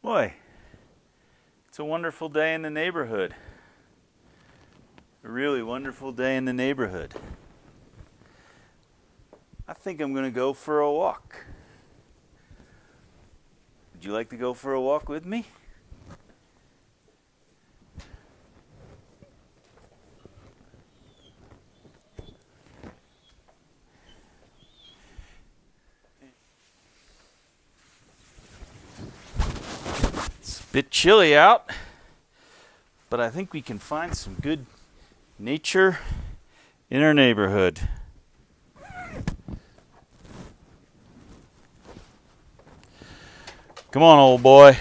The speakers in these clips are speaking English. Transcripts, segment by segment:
Boy, it's a wonderful day in the neighborhood. A really wonderful day in the neighborhood. I think I'm going to go for a walk. Would you like to go for a walk with me? It's a bit chilly out, but I think we can find some good nature in our neighborhood. Come on, old boy.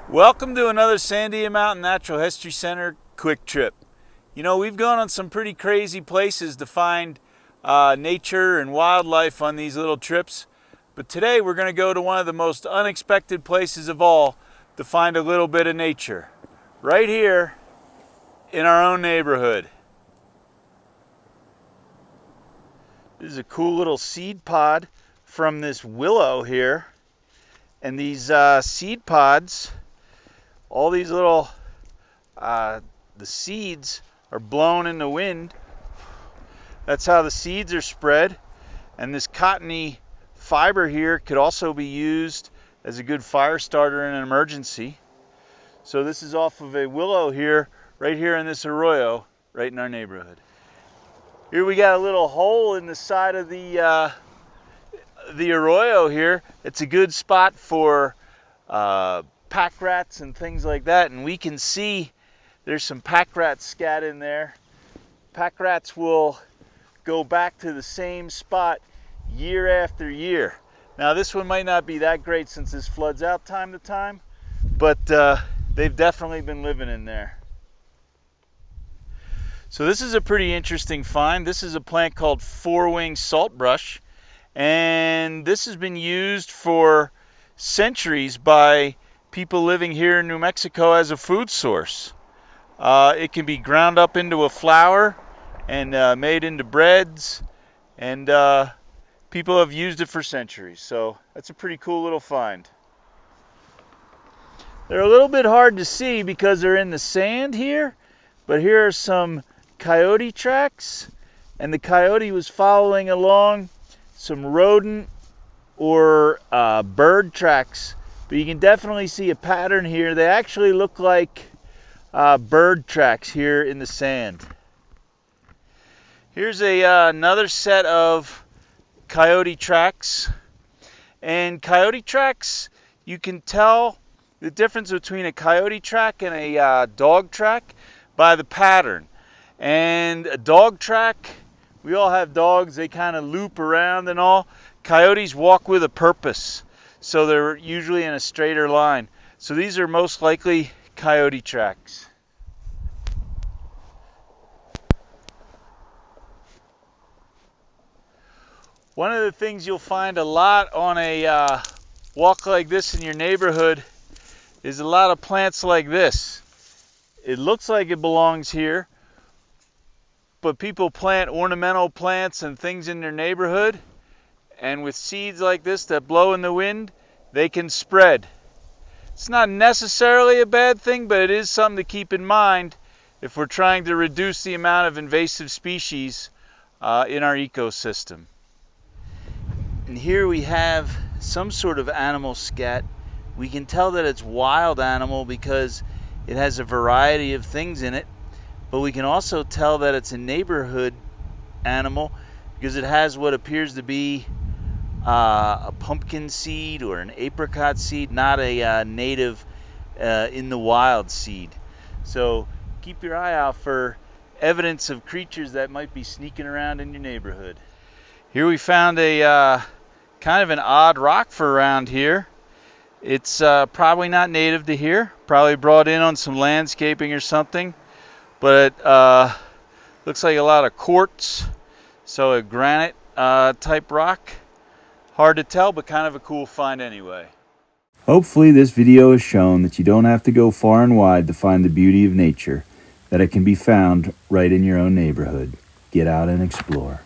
Welcome to another Sandia Mountain Natural History Center quick trip. You know, we've gone on some pretty crazy places to find nature and wildlife on these little trips, but today we're going to go to one of the most unexpected places of all to find a little bit of nature, right here in our own neighborhood. This is a cool little seed pod from this willow here, and these seed pods, all these little the seeds are blown in the wind. That's how the seeds are spread. And this cottony fiber here could also be used as a good fire starter in an emergency. So this is off of a willow here, right here in this arroyo, right in our neighborhood. Here we got a little hole in the side of the arroyo here. It's a good spot for pack rats and things like that, and we can see there's some pack rat scat in there. Pack rats will go back to the same spot year after year. Now this one might not be that great since this floods out time to time, but they've definitely been living in there. So this is a pretty interesting find. This is a plant called four-wing saltbrush, and this has been used for centuries by people living here in New Mexico as a food source. It can be ground up into a flour and made into breads, and people have used it for centuries. So that's a pretty cool little find. They're a little bit hard to see because they're in the sand here, but here are some coyote tracks, and the coyote was following along some rodent or bird tracks, but you can definitely see a pattern here. They actually look like bird tracks here in the sand. Here's another set of coyote tracks, and coyote tracks, you can tell the difference between a coyote track and a dog track by the pattern. And a dog track, we all have dogs, they kind of loop around and all. Coyotes walk with a purpose, so they're usually in a straighter line. So these are most likely coyote tracks. One of the things you'll find a lot on a walk like this in your neighborhood is a lot of plants like this. It looks like it belongs here, but people plant ornamental plants and things in their neighborhood, and with seeds like this that blow in the wind, they can spread. It's not necessarily a bad thing, but it is something to keep in mind if we're trying to reduce the amount of invasive species in our ecosystem. And here we have some sort of animal scat. We can tell that it's wild animal because it has a variety of things in it, but we can also tell that it's a neighborhood animal because it has what appears to be a pumpkin seed or an apricot seed, not a native in the wild seed. So keep your eye out for evidence of creatures that might be sneaking around in your neighborhood. Here we found a kind of an odd rock for around here. It's probably not native to here, probably brought in on some landscaping or something, but it looks like a lot of quartz, so a granite type rock. Hard to tell, but kind of a cool find anyway. Hopefully this video has shown that you don't have to go far and wide to find the beauty of nature. that it can be found right in your own neighborhood. Get out and explore.